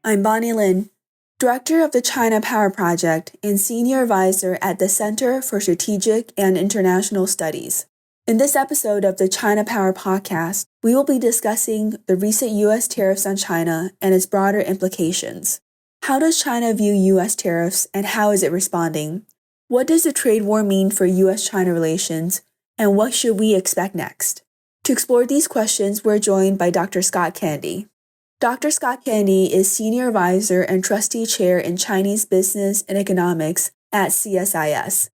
I'm Bonnie Lin, Director of the ChinaPower Project and Senior Advisor at the Center for Strategic and International Studies. In this episode of the ChinaPower Podcast, we will be discussing the recent U.S. tariffs on China and its broader implications. How does China view U.S. tariffs and how is it responding? What does the trade war mean for U.S.-China relations, and what should we expect next? To explore these questions, we're joined by Dr. Scott Kennedy. Dr. Scott Kennedy is Senior Advisor and Trustee Chair in Chinese Business and Economics at CSIS,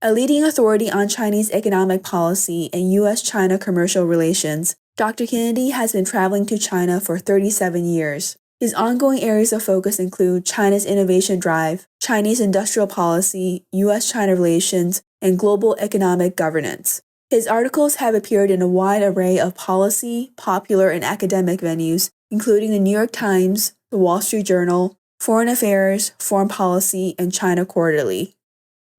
a leading authority on Chinese economic policy and U.S.-China commercial relations. Dr. Kennedy has been traveling to China for 37 years. His ongoing areas of focus include China's innovation drive, Chinese industrial policy, U.S.-China relations, and global economic governance. His articles have appeared in a wide array of policy, popular, and academic venues, including the New York Times, the Wall Street Journal, Foreign Affairs, Foreign Policy, and China Quarterly.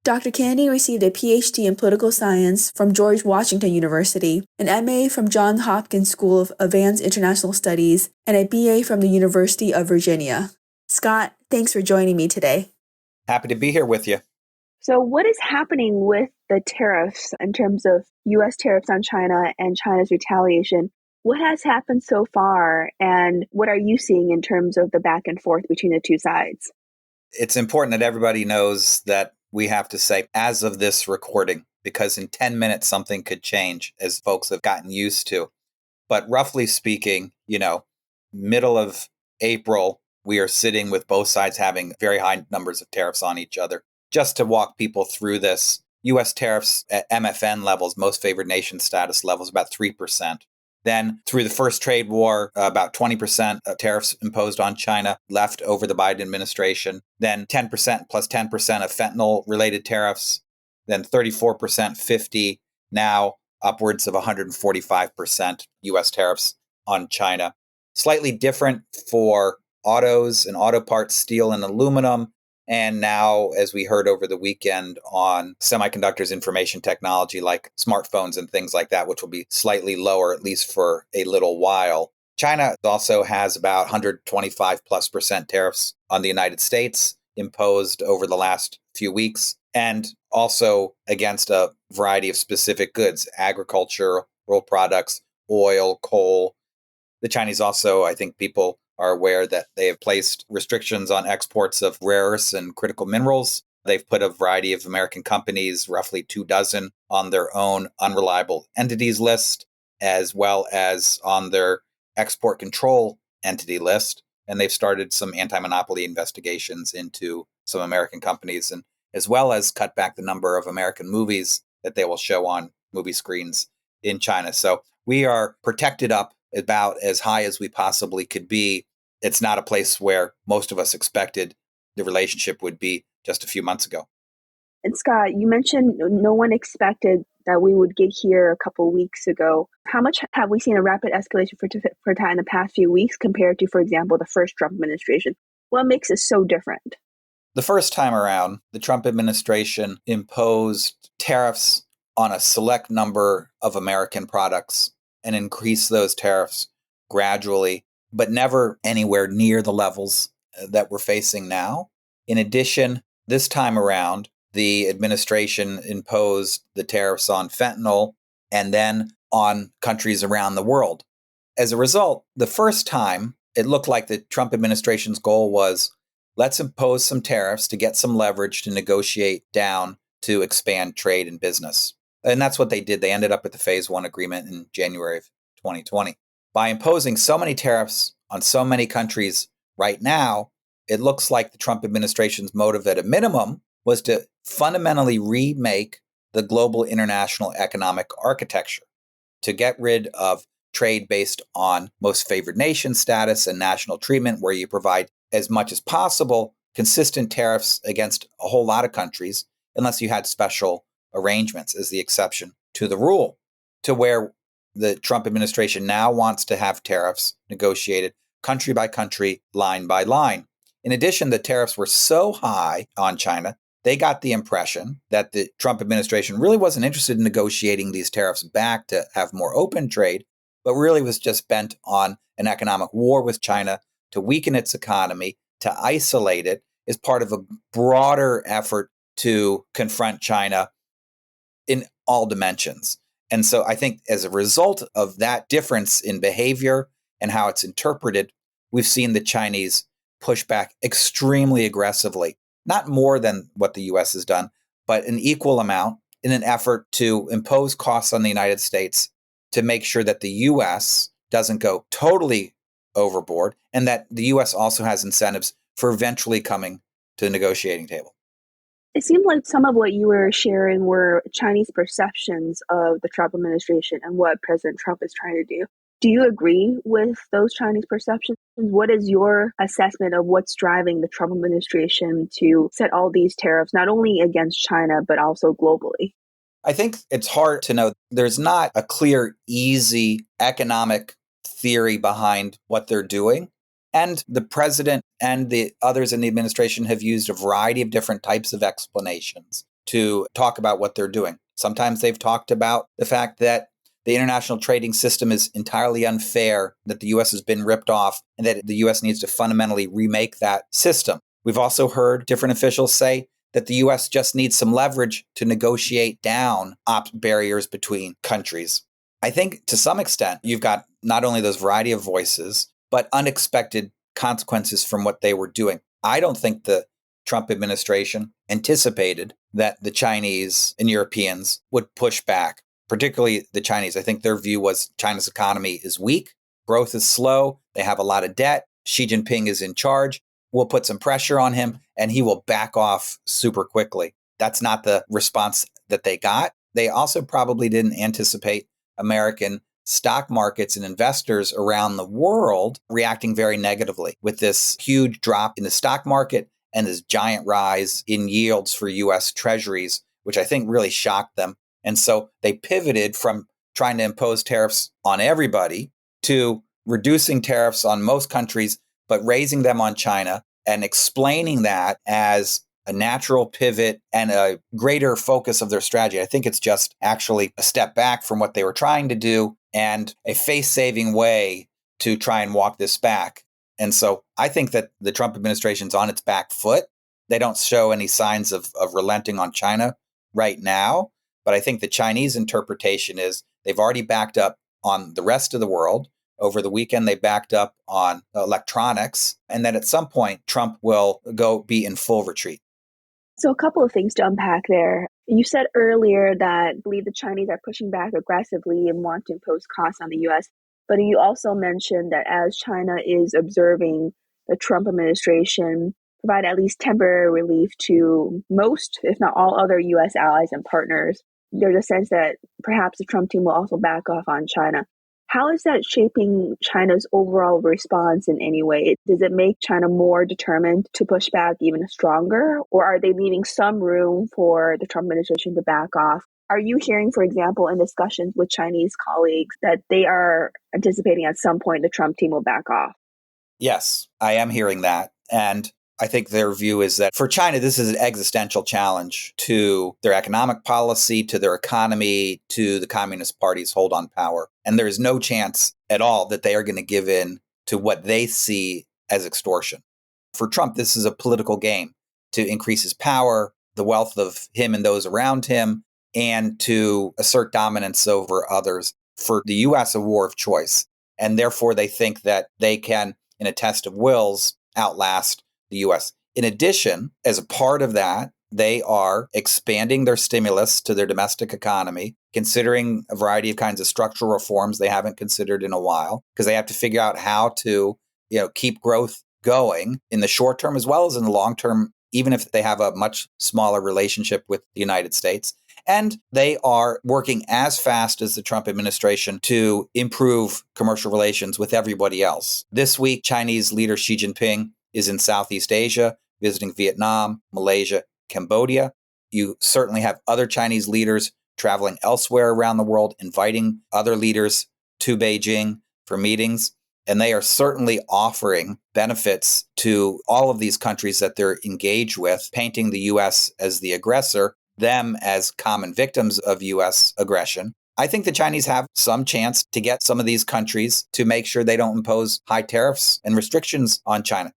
Dr. Kennedy received a PhD in political science from George Washington University, an MA from Johns Hopkins School of Advanced International Studies, and a BA from the University of Virginia. Scott, thanks for joining me today. Happy to be here with you. So what is happening with the tariffs in terms of U.S. tariffs on China and China's retaliation? What has happened so far, and what are you seeing in terms of the back and forth between the two sides? It's important that everybody knows that we have to say, as of this recording, because in 10 minutes something could change, as folks have gotten used to. But roughly speaking, middle of April, we are sitting with both sides having very high numbers of tariffs on each other. Just to walk people through this, U.S. tariffs at MFN levels, most favored nation status levels, about 3%. Then through the first trade war, about 20% of tariffs imposed on China left over the Biden administration. Then 10% plus 10% of fentanyl-related tariffs. Then 34%, 50%, now upwards of 145% U.S. tariffs on China. Slightly different for autos and auto parts, steel and aluminum. And now, as we heard over the weekend, on semiconductors, information technology like smartphones and things like that, which will be slightly lower, at least for a little while. China also has about 125% tariffs on the United States imposed over the last few weeks, and also against a variety of specific goods, agricultural products, oil, coal. The Chinese also, I think people are aware that they have placed restrictions on exports of rare earths and critical minerals. They've put a variety of American companies, roughly 24, on their own unreliable entities list, as well as on their export control entity list. And they've started some anti-monopoly investigations into some American companies, and as well as cut back the number of American movies that they will show on movie screens in China. So we are protected up about as high as we possibly could be. It's not a place where most of us expected the relationship would be just a few months ago. And Scott, you mentioned no one expected that we would get here a couple of weeks ago. How much have we seen a rapid escalation for China in the past few weeks compared to, for example, the first Trump administration? What makes it so different? The first time around, the Trump administration imposed tariffs on a select number of American products and increased those tariffs gradually, but never anywhere near the levels that we're facing now. In addition, this time around, the administration imposed the tariffs on fentanyl and then on countries around the world. As a result, the first time, it looked like the Trump administration's goal was, let's impose some tariffs to get some leverage to negotiate down to expand trade and business. And that's what they did. They ended up with the Phase 1 agreement in January of 2020. By imposing so many tariffs on so many countries right now, it looks like the Trump administration's motive at a minimum was to fundamentally remake the global international economic architecture, to get rid of trade based on most favored nation status and national treatment, where you provide as much as possible consistent tariffs against a whole lot of countries, unless you had special arrangements as the exception to the rule, to where the Trump administration now wants to have tariffs negotiated country by country, line by line. In addition, the tariffs were so high on China, they got the impression that the Trump administration really wasn't interested in negotiating these tariffs back to have more open trade, but really was just bent on an economic war with China to weaken its economy, to isolate it, is part of a broader effort to confront China in all dimensions. And so I think as a result of that difference in behavior and how it's interpreted, we've seen the Chinese push back extremely aggressively, not more than what the US has done, but an equal amount in an effort to impose costs on the United States to make sure that the US doesn't go totally overboard and that the US also has incentives for eventually coming to the negotiating table. It seemed like some of what you were sharing were Chinese perceptions of the Trump administration and what President Trump is trying to do. Do you agree with those Chinese perceptions? What is your assessment of what's driving the Trump administration to set all these tariffs, not only against China, but also globally? I think it's hard to know. There's not a clear, easy economic theory behind what they're doing. And the president and the others in the administration have used a variety of different types of explanations to talk about what they're doing. Sometimes they've talked about the fact that the international trading system is entirely unfair, that the U.S. has been ripped off, and that the U.S. needs to fundamentally remake that system. We've also heard different officials say that the U.S. just needs some leverage to negotiate down barriers between countries. I think to some extent, you've got not only those variety of voices, but unexpected consequences from what they were doing. I don't think the Trump administration anticipated that the Chinese and Europeans would push back, particularly the Chinese. I think their view was China's economy is weak, growth is slow, they have a lot of debt, Xi Jinping is in charge, we'll put some pressure on him, and he will back off super quickly. That's not the response that they got. They also probably didn't anticipate American stock markets and investors around the world reacting very negatively with this huge drop in the stock market and this giant rise in yields for U.S. treasuries, which I think really shocked them. And so they pivoted from trying to impose tariffs on everybody to reducing tariffs on most countries, but raising them on China and explaining that as a natural pivot and a greater focus of their strategy. I think it's just actually a step back from what they were trying to do and a face-saving way to try and walk this back. And so I think that the Trump administration's on its back foot. They don't show any signs of relenting on China right now. But I think the Chinese interpretation is they've already backed up on the rest of the world. Over the weekend, they backed up on electronics. And then at some point, Trump will go be in full retreat. So a couple of things to unpack there. You said earlier that I believe the Chinese are pushing back aggressively and want to impose costs on the U.S. But you also mentioned that as China is observing the Trump administration provide at least temporary relief to most, if not all, other U.S. allies and partners, there's a sense that perhaps the Trump team will also back off on China. How is that shaping China's overall response in any way? Does it make China more determined to push back even stronger? Or are they leaving some room for the Trump administration to back off? Are you hearing, for example, in discussions with Chinese colleagues that they are anticipating at some point the Trump team will back off? Yes, I am hearing that. And I think their view is that for China, this is an existential challenge to their economic policy, to their economy, to the Communist Party's hold on power. And there is no chance at all that they are going to give in to what they see as extortion. For Trump, this is a political game to increase his power, the wealth of him and those around him, and to assert dominance over others. For the U.S., a war of choice. And therefore, they think that they can, in a test of wills, outlast the U.S. In addition, as a part of that, they are expanding their stimulus to their domestic economy, considering a variety of kinds of structural reforms they haven't considered in a while, because they have to figure out how to, keep growth going in the short term as well as in the long term, even if they have a much smaller relationship with the United States. And they are working as fast as the Trump administration to improve commercial relations with everybody else. This week, Chinese leader Xi Jinping is in Southeast Asia, visiting Vietnam, Malaysia, Cambodia. You certainly have other Chinese leaders traveling elsewhere around the world, inviting other leaders to Beijing for meetings. And they are certainly offering benefits to all of these countries that they're engaged with, painting the U.S. as the aggressor, them as common victims of U.S. aggression. I think the Chinese have some chance to get some of these countries to make sure they don't impose high tariffs and restrictions on China.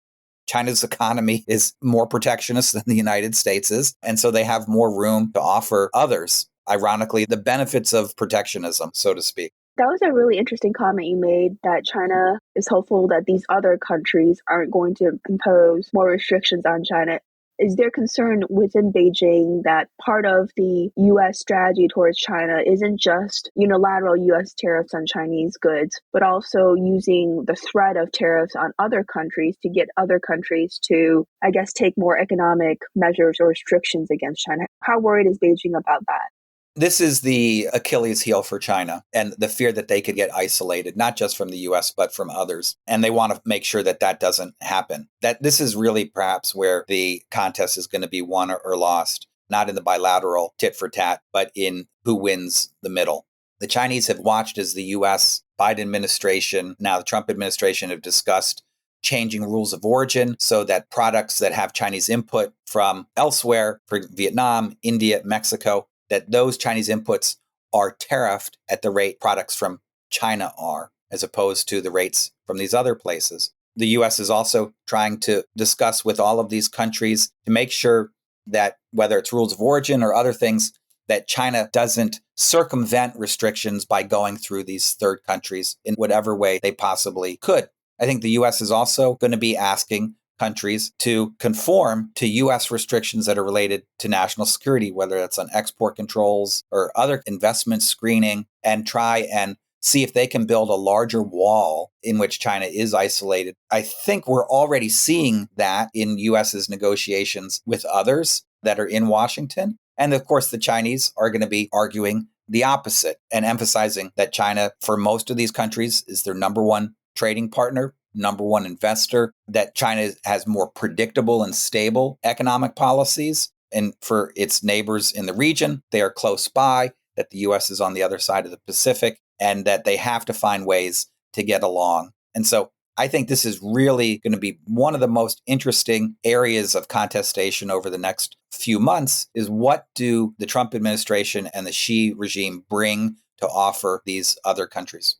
China's economy is more protectionist than the United States is, and so they have more room to offer others, ironically, the benefits of protectionism, so to speak. That was a really interesting comment you made, that China is hopeful that these other countries aren't going to impose more restrictions on China. Is there concern within Beijing that part of the U.S. strategy towards China isn't just unilateral U.S. tariffs on Chinese goods, but also using the threat of tariffs on other countries to get other countries to, I guess, take more economic measures or restrictions against China? How worried is Beijing about that? This is the Achilles heel for China and the fear that they could get isolated, not just from the US, but from others. And they want to make sure that that doesn't happen. That this is really perhaps where the contest is going to be won or lost, not in the bilateral tit for tat, but in who wins the middle. The Chinese have watched as the US, Biden administration, now the Trump administration have discussed changing rules of origin so that products that have Chinese input from elsewhere, for Vietnam, India, Mexico, that those Chinese inputs are tariffed at the rate products from China are, as opposed to the rates from these other places. The U.S. is also trying to discuss with all of these countries to make sure that whether it's rules of origin or other things, that China doesn't circumvent restrictions by going through these third countries in whatever way they possibly could. I think the U.S. is also going to be asking countries to conform to U.S. restrictions that are related to national security, whether that's on export controls or other investment screening, and try and see if they can build a larger wall in which China is isolated. I think we're already seeing that in U.S.'s negotiations with others that are in Washington. And of course, the Chinese are going to be arguing the opposite and emphasizing that China, for most of these countries, is their number one trading partner, number one investor, that China has more predictable and stable economic policies. And for its neighbors in the region, they are close by, that the U.S. is on the other side of the Pacific, and that they have to find ways to get along. And so I think this is really going to be one of the most interesting areas of contestation over the next few months, is what do the Trump administration and the Xi regime bring to offer these other countries?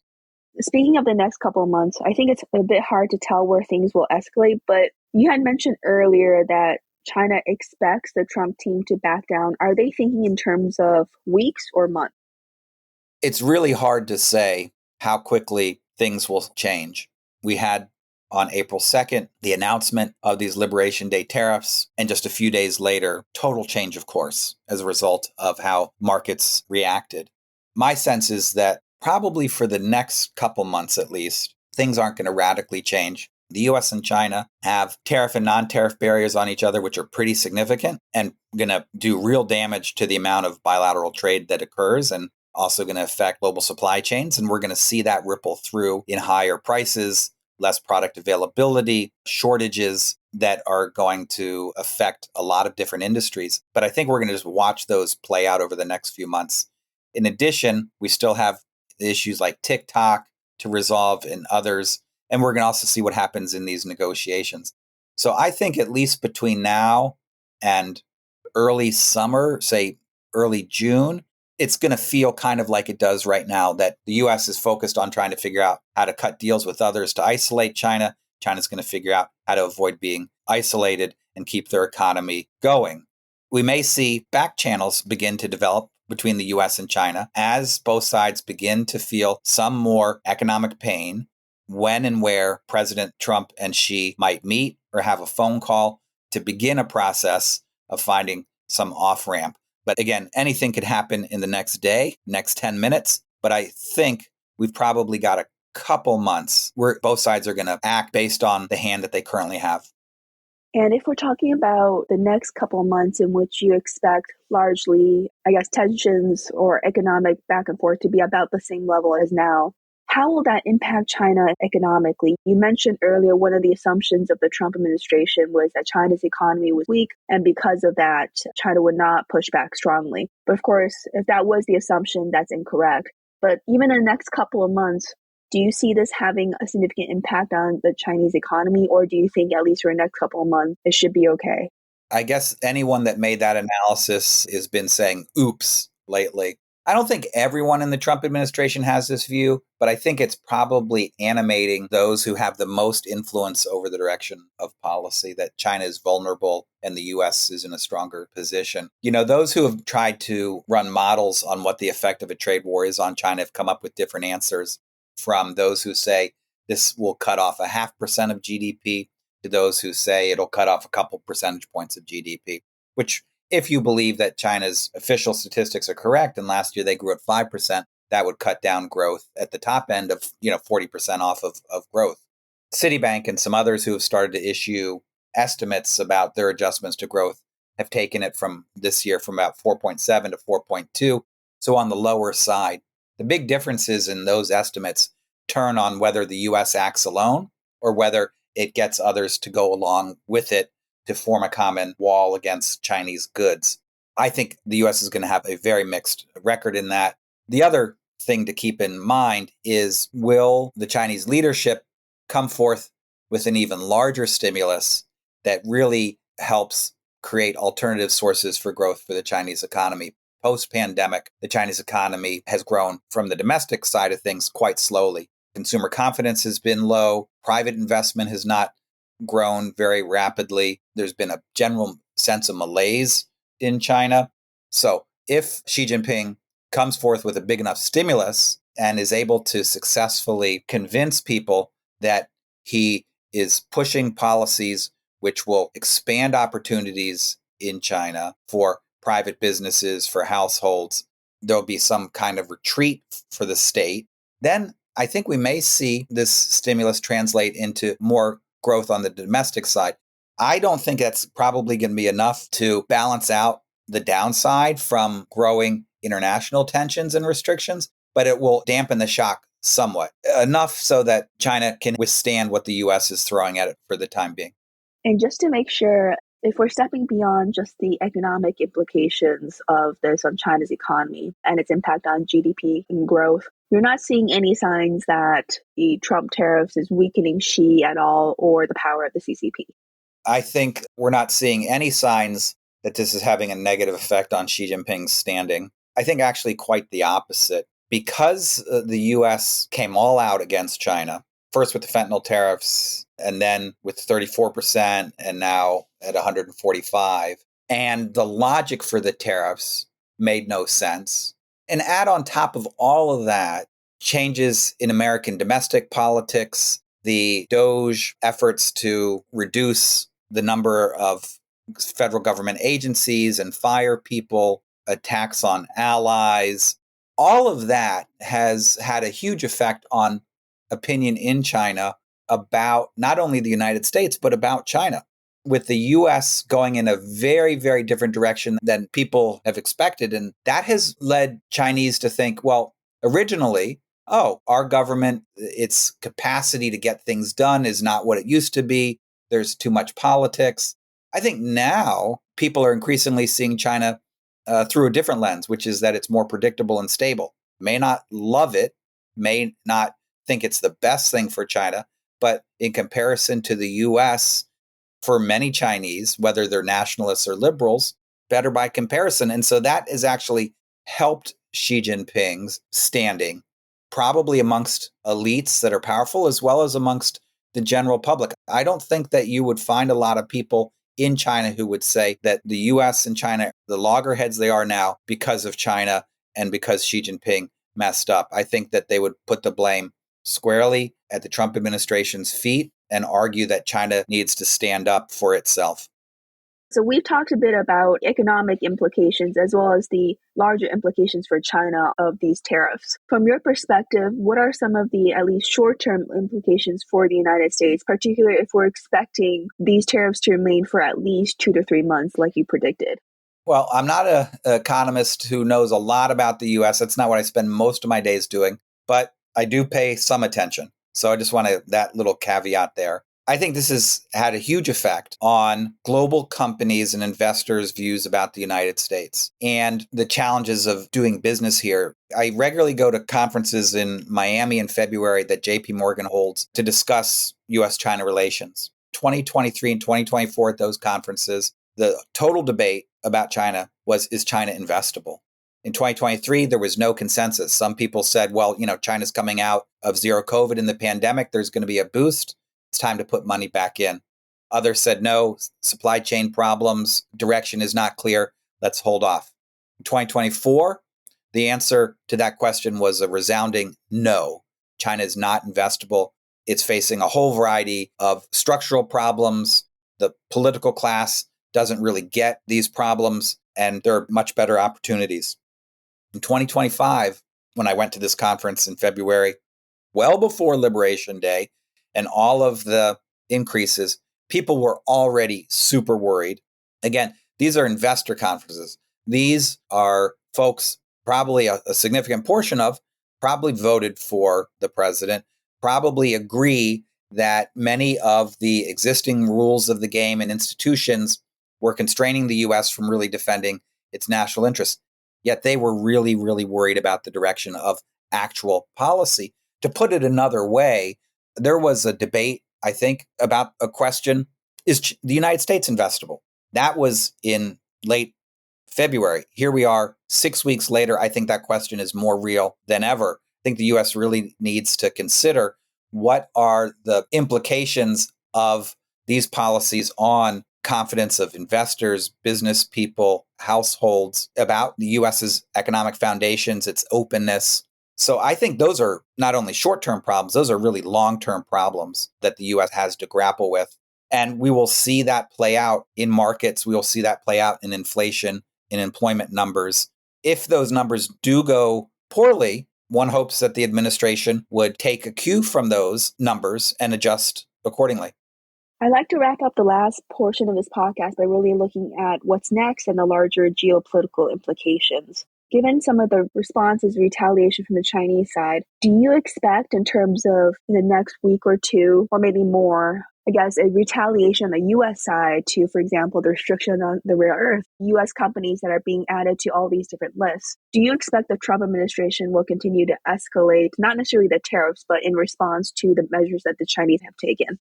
Speaking of the next couple of months, I think it's a bit hard to tell where things will escalate, but you had mentioned earlier that China expects the Trump team to back down. Are they thinking in terms of weeks or months? It's really hard to say how quickly things will change. We had on April 2nd, the announcement of these Liberation Day tariffs, and just a few days later, total change of course as a result of how markets reacted. My sense is that probably for the next couple months at least, things aren't going to radically change. The US and China have tariff and non-tariff barriers on each other, which are pretty significant and going to do real damage to the amount of bilateral trade that occurs, and also going to affect global supply chains. And we're going to see that ripple through in higher prices, less product availability, shortages that are going to affect a lot of different industries. But I think we're going to just watch those play out over the next few months. In addition, we still have issues like TikTok to resolve and others. And we're going to also see what happens in these negotiations. So I think at least between now and early summer, say early June, it's going to feel kind of like it does right now, that the U.S. is focused on trying to figure out how to cut deals with others to isolate China. China's going to figure out how to avoid being isolated and keep their economy going. We may see back channels begin to develop between the U.S. and China as both sides begin to feel some more economic pain, when and where President Trump and Xi might meet or have a phone call to begin a process of finding some off-ramp. But again, anything could happen in the next day, next 10 minutes. But I think we've probably got a couple months where both sides are going to act based on the hand that they currently have. And if we're talking about the next couple of months in which you expect largely, I guess, tensions or economic back and forth to be about the same level as now, how will that impact China economically? You mentioned earlier one of the assumptions of the Trump administration was that China's economy was weak, and because of that, China would not push back strongly. But of course, if that was the assumption, that's incorrect. But even in the next couple of months, do you see this having a significant impact on the Chinese economy, or do you think at least for the next couple of months, it should be okay? I guess anyone that made that analysis has been saying, oops, lately. I don't think everyone in the Trump administration has this view, but I think it's probably animating those who have the most influence over the direction of policy, that China is vulnerable and the US is in a stronger position. Those who have tried to run models on what the effect of a trade war is on China have come up with different answers, from those who say this will cut off 0.5% of GDP to those who say it'll cut off a couple percentage points of GDP, which, if you believe that China's official statistics are correct, and last year they grew at 5%, that would cut down growth at the top end of 40% off of growth. Citibank and some others who have started to issue estimates about their adjustments to growth have taken it from this year from about 4.7 to 4.2, so on the lower side. The big differences in those estimates turn on whether the U.S. acts alone or whether it gets others to go along with it to form a common wall against Chinese goods. I think the U.S. is going to have a very mixed record in that. The other thing to keep in mind is, will the Chinese leadership come forth with an even larger stimulus that really helps create alternative sources for growth for the Chinese economy? Post-pandemic, the Chinese economy has grown from the domestic side of things quite slowly. Consumer confidence has been low. Private investment has not grown very rapidly. There's been a general sense of malaise in China. So if Xi Jinping comes forth with a big enough stimulus and is able to successfully convince people that he is pushing policies which will expand opportunities in China for private businesses, for households, there'll be some kind of retreat for the state, then I think we may see this stimulus translate into more growth on the domestic side. I don't think that's probably going to be enough to balance out the downside from growing international tensions and restrictions, but it will dampen the shock somewhat, enough so that China can withstand what the U.S. is throwing at it for the time being. And just to make sure, if we're stepping beyond just the economic implications of this on China's economy and its impact on GDP and growth, you're not seeing any signs that the Trump tariffs is weakening Xi at all, or the power of the CCP. I think we're not seeing any signs that this is having a negative effect on Xi Jinping's standing. I think actually quite the opposite. Because the U.S. came all out against China, first with the fentanyl tariffs, and then with 34%, and now at 145. And the logic for the tariffs made no sense. And add on top of all of that, changes in American domestic politics, the DOGE efforts to reduce the number of federal government agencies and fire people, attacks on allies. All of that has had a huge effect on opinion in China about not only the United States, but about China, with the U.S. going in a very, very different direction than people have expected. And that has led Chinese to think, well, originally, our government, its capacity to get things done is not what it used to be. There's too much politics. I think now people are increasingly seeing China through a different lens, which is that it's more predictable and stable. May not love it, may not think it's the best thing for China, but in comparison to the U.S., for many Chinese, whether they're nationalists or liberals, better by comparison. And so that has actually helped Xi Jinping's standing, probably amongst elites that are powerful, as well as amongst the general public. I don't think that you would find a lot of people in China who would say that the U.S. and China, the loggerheads they are now because of China and because Xi Jinping messed up. I think that they would put the blame squarely at the Trump administration's feet and argue that China needs to stand up for itself. So we've talked a bit about economic implications as well as the larger implications for China of these tariffs. From your perspective, what are some of the at least short-term implications for the United States, particularly if we're expecting these tariffs to remain for at least 2 to 3 months like you predicted? Well, I'm not an economist who knows a lot about the U.S. That's not what I spend most of my days doing, but I do pay some attention. So I just want that little caveat there. I think this has had a huge effect on global companies and investors' views about the United States and the challenges of doing business here. I regularly go to conferences in Miami in February that JP Morgan holds to discuss U.S.-China relations. 2023 and 2024 at those conferences, the total debate about China was, is China investable? In 2023, there was no consensus. Some people said, well, China's coming out of zero COVID in the pandemic. There's going to be a boost. It's time to put money back in. Others said, no, supply chain problems, direction is not clear. Let's hold off. In 2024, the answer to that question was a resounding no. China is not investable. It's facing a whole variety of structural problems. The political class doesn't really get these problems, and there are much better opportunities. In 2025, when I went to this conference in February, well before Liberation Day and all of the increases, people were already super worried. Again, these are investor conferences. These are folks, probably a significant portion of, probably voted for the president, probably agree that many of the existing rules of the game and institutions were constraining the U.S. from really defending its national interests. Yet they were really, really worried about the direction of actual policy. To put it another way, there was a debate, I think, about a question, is the United States investable? That was in late February. Here we are 6 weeks later. I think that question is more real than ever. I think the U.S. really needs to consider what are the implications of these policies on confidence of investors, business people, households, about the U.S.'s economic foundations, its openness. So I think those are not only short-term problems, those are really long-term problems that the U.S. has to grapple with. And we will see that play out in markets. We will see that play out in inflation, in employment numbers. If those numbers do go poorly, one hopes that the administration would take a cue from those numbers and adjust accordingly. I'd like to wrap up the last portion of this podcast by really looking at what's next and the larger geopolitical implications. Given some of the responses, retaliation from the Chinese side, do you expect in terms of the next week or two, or maybe more, I guess, a retaliation on the U.S. side to, for example, the restriction on the rare earth, U.S. companies that are being added to all these different lists? Do you expect the Trump administration will continue to escalate, not necessarily the tariffs, but in response to the measures that the Chinese have taken?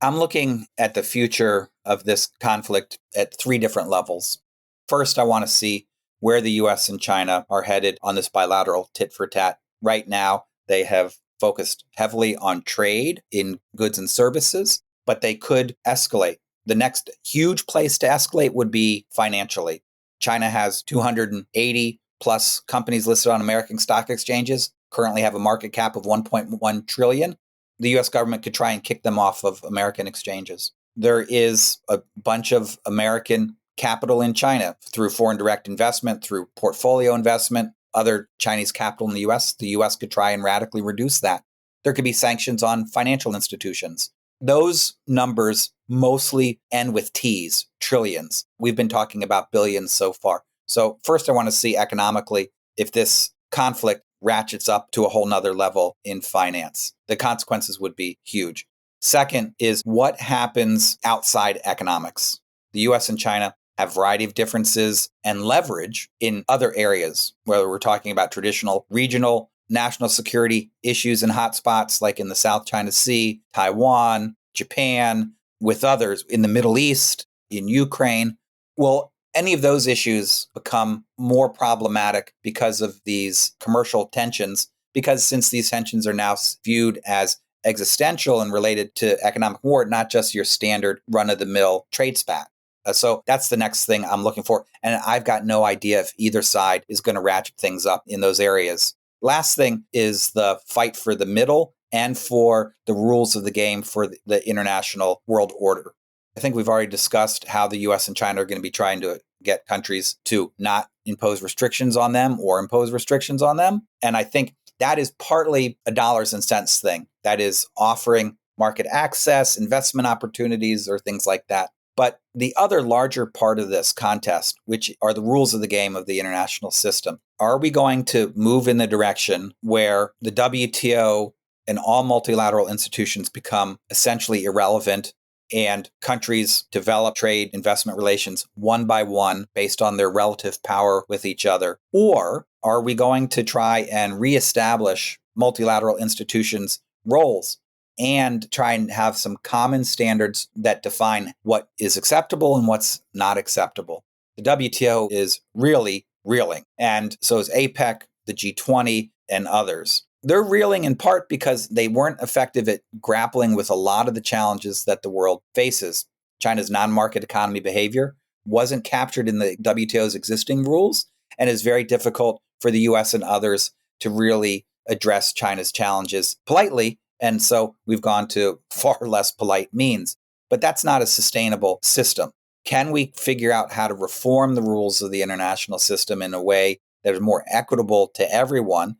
I'm looking at the future of this conflict at three different levels. First, I want to see where the U.S. and China are headed on this bilateral tit for tat. Right now, they have focused heavily on trade in goods and services, but they could escalate. The next huge place to escalate would be financially. China has 280 plus companies listed on American stock exchanges, currently have a market cap of 1.1 trillion. The U.S. government could try and kick them off of American exchanges. There is a bunch of American capital in China through foreign direct investment, through portfolio investment, other Chinese capital in the U.S. The U.S. could try and radically reduce that. There could be sanctions on financial institutions. Those numbers mostly end with T's, trillions. We've been talking about billions so far. So first, I want to see economically if this conflict ratchets up to a whole nother level in finance. The consequences would be huge. Second is what happens outside economics. The U.S. and China have a variety of differences and leverage in other areas, whether we're talking about traditional, regional, national security issues and hotspots like in the South China Sea, Taiwan, Japan, with others in the Middle East, in Ukraine. Well, any of those issues become more problematic because of these commercial tensions, because since these tensions are now viewed as existential and related to economic war, not just your standard run-of-the-mill trade spat. So that's the next thing I'm looking for. And I've got no idea if either side is going to ratchet things up in those areas. Last thing is the fight for the middle and for the rules of the game for the international world order. I think we've already discussed how the U.S. and China are going to be trying to get countries to not impose restrictions on them or impose restrictions on them. And I think that is partly a dollars and cents thing. That is offering market access, investment opportunities, or things like that. But the other larger part of this contest, which are the rules of the game of the international system, are we going to move in the direction where the WTO and all multilateral institutions become essentially irrelevant and countries develop trade investment relations one by one based on their relative power with each other? Or are we going to try and reestablish multilateral institutions' roles and try and have some common standards that define what is acceptable and what's not acceptable? The WTO is really reeling. And so is APEC, the G20, and others. They're reeling in part because they weren't effective at grappling with a lot of the challenges that the world faces. China's non-market economy behavior wasn't captured in the WTO's existing rules, and is very difficult for the US and others to really address China's challenges politely. And so we've gone to far less polite means. But that's not a sustainable system. Can we figure out how to reform the rules of the international system in a way that is more equitable to everyone,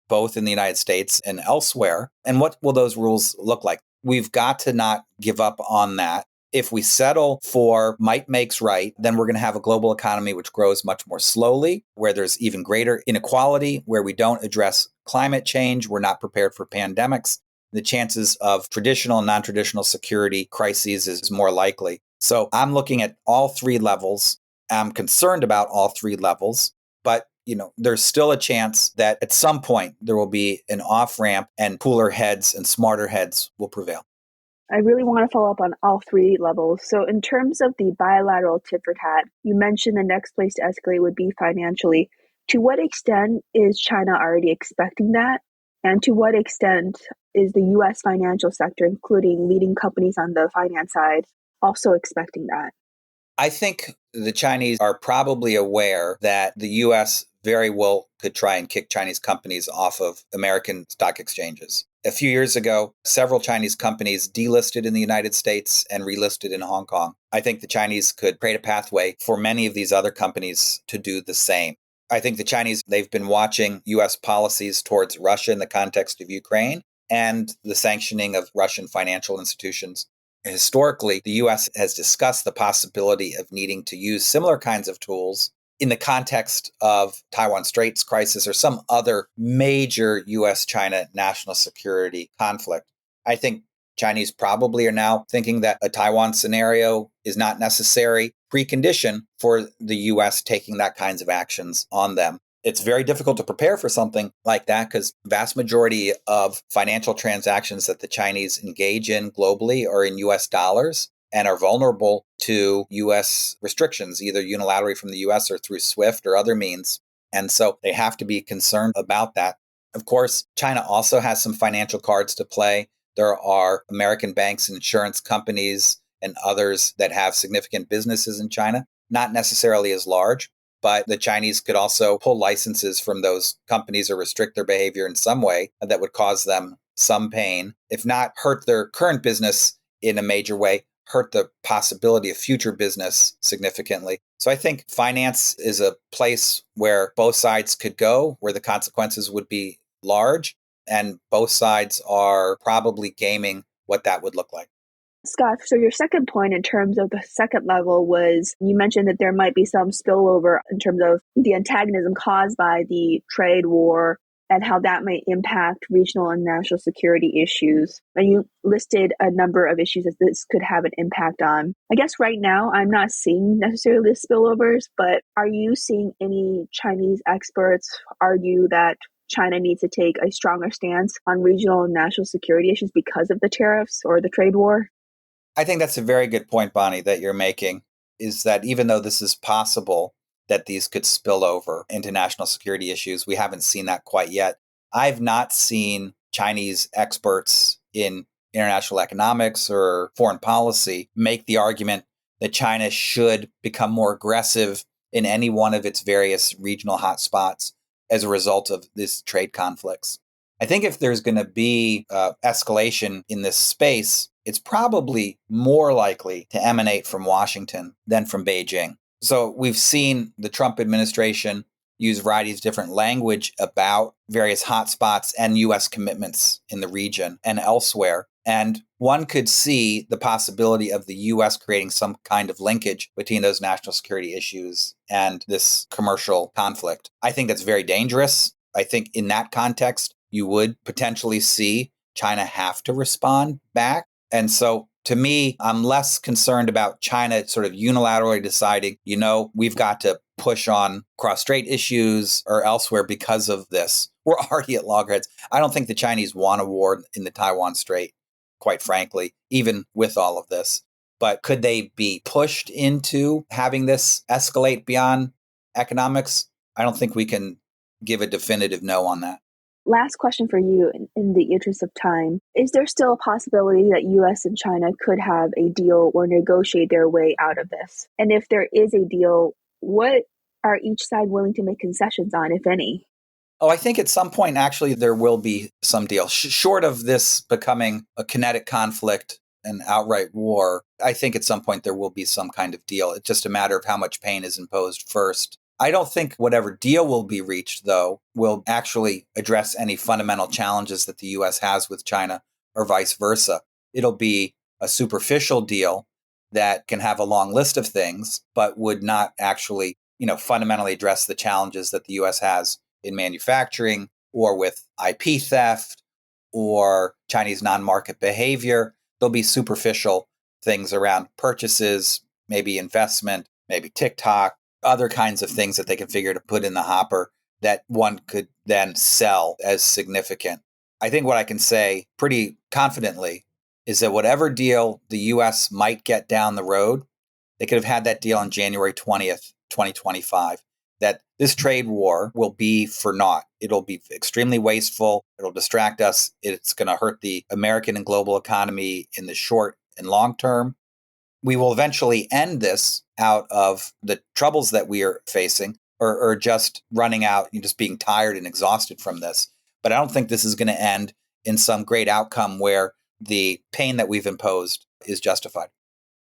both in the United States and elsewhere? And what will those rules look like? We've got to not give up on that. If we settle for might makes right, then we're going to have a global economy which grows much more slowly, where there's even greater inequality, where we don't address climate change, we're not prepared for pandemics. The chances of traditional and non-traditional security crises is more likely. So I'm looking at all three levels. I'm concerned about all three levels, but there's still a chance that at some point there will be an off-ramp and cooler heads and smarter heads will prevail. I really want to follow up on all three levels. So in terms of the bilateral tit for tat, you mentioned the next place to escalate would be financially. To what extent is China already expecting that? And to what extent is the US financial sector, including leading companies on the finance side, also expecting that? I think the Chinese are probably aware that the US very well could try and kick Chinese companies off of American stock exchanges. A few years ago, several Chinese companies delisted in the United States and relisted in Hong Kong. I think the Chinese could create a pathway for many of these other companies to do the same. I think the Chinese, they've been watching US policies towards Russia in the context of Ukraine and the sanctioning of Russian financial institutions. Historically, the US has discussed the possibility of needing to use similar kinds of tools in the context of Taiwan Straits crisis or some other major US-China national security conflict. I think Chinese probably are now thinking that a Taiwan scenario is not necessary precondition for the US taking that kinds of actions on them. It's very difficult to prepare for something like that because vast majority of financial transactions that the Chinese engage in globally are in US dollars and are vulnerable to US restrictions, either unilaterally from the US or through SWIFT or other means. And so they have to be concerned about that. Of course, China also has some financial cards to play. There are American banks and insurance companies and others that have significant businesses in China, not necessarily as large, but the Chinese could also pull licenses from those companies or restrict their behavior in some way that would cause them some pain, if not hurt their current business in a major way, hurt the possibility of future business significantly. So I think finance is a place where both sides could go, where the consequences would be large, and both sides are probably gaming what that would look like. Scott, so your second point in terms of the second level was you mentioned that there might be some spillover in terms of the antagonism caused by the trade war and how that may impact regional and national security issues. And you listed a number of issues that this could have an impact on. I guess right now I'm not seeing necessarily the spillovers, but are you seeing any Chinese experts argue that China needs to take a stronger stance on regional and national security issues because of the tariffs or the trade war? I think that's a very good point, Bonnie, that you're making, is that even though this is possible, that these could spill over into national security issues, we haven't seen that quite yet. I've not seen Chinese experts in international economics or foreign policy make the argument that China should become more aggressive in any one of its various regional hotspots as a result of these trade conflicts. I think if there's going to be escalation in this space, it's probably more likely to emanate from Washington than from Beijing. So we've seen the Trump administration use varieties of different language about various hotspots and U.S. commitments in the region and elsewhere. And one could see the possibility of the U.S. creating some kind of linkage between those national security issues and this commercial conflict. I think that's very dangerous. I think in that context, you would potentially see China have to respond back. And so to me, I'm less concerned about China sort of unilaterally deciding, we've got to push on cross-strait issues or elsewhere because of this. We're already at loggerheads. I don't think the Chinese want a war in the Taiwan Strait, quite frankly, even with all of this. But could they be pushed into having this escalate beyond economics? I don't think we can give a definitive no on that. Last question for you in the interest of time. Is there still a possibility that US and China could have a deal or negotiate their way out of this? And if there is a deal, what are each side willing to make concessions on, if any? Oh, I think at some point, actually, there will be some deal. Short of this becoming a kinetic conflict and outright war, I think at some point there will be some kind of deal. It's just a matter of how much pain is imposed first. I don't think whatever deal will be reached, though, will actually address any fundamental challenges that the U.S. has with China or vice versa. It'll be a superficial deal that can have a long list of things, but would not actually, fundamentally address the challenges that the U.S. has in manufacturing or with IP theft or Chinese non-market behavior. There'll be superficial things around purchases, maybe investment, maybe TikTok, other kinds of things that they can figure to put in the hopper that one could then sell as significant. I think what I can say pretty confidently is that whatever deal the U.S. might get down the road, they could have had that deal on January 20th, 2025, that this trade war will be for naught. It'll be extremely wasteful. It'll distract us. It's going to hurt the American and global economy in the short and long term. We will eventually end this out of the troubles that we are facing or just running out and just being tired and exhausted from this. But I don't think this is going to end in some great outcome where the pain that we've imposed is justified.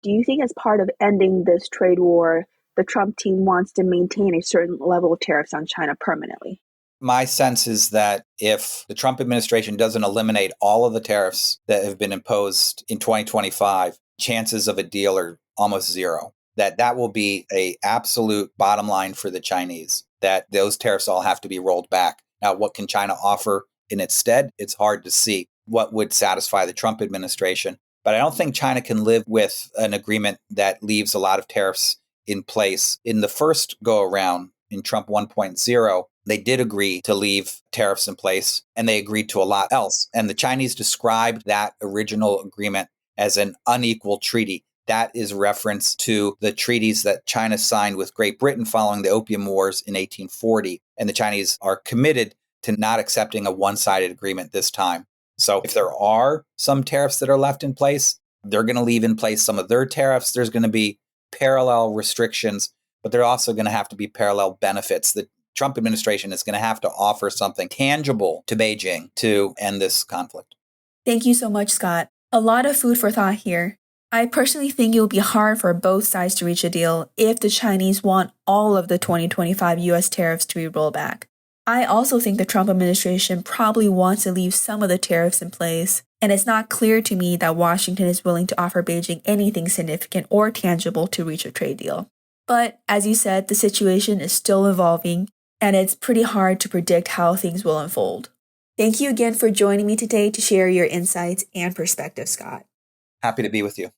Do you think as part of ending this trade war, the Trump team wants to maintain a certain level of tariffs on China permanently? My sense is that if the Trump administration doesn't eliminate all of the tariffs that have been imposed in 2025, chances of a deal are almost zero. That will be an absolute bottom line for the Chinese, that those tariffs all have to be rolled back. Now, what can China offer in its stead? It's hard to see what would satisfy the Trump administration. But I don't think China can live with an agreement that leaves a lot of tariffs in place. In the first go around in Trump 1.0, they did agree to leave tariffs in place, and they agreed to a lot else. And the Chinese described that original agreement as an unequal treaty. That is reference to the treaties that China signed with Great Britain following the Opium Wars in 1840. And the Chinese are committed to not accepting a one-sided agreement this time. So if there are some tariffs that are left in place, they're going to leave in place some of their tariffs. There's going to be parallel restrictions, but there are also going to have to be parallel benefits. The Trump administration is going to have to offer something tangible to Beijing to end this conflict. Thank you so much, Scott. A lot of food for thought here. I personally think it will be hard for both sides to reach a deal if the Chinese want all of the 2025 US tariffs to be rolled back. I also think the Trump administration probably wants to leave some of the tariffs in place, and it's not clear to me that Washington is willing to offer Beijing anything significant or tangible to reach a trade deal. But as you said, the situation is still evolving, and it's pretty hard to predict how things will unfold. Thank you again for joining me today to share your insights and perspectives, Scott. Happy to be with you.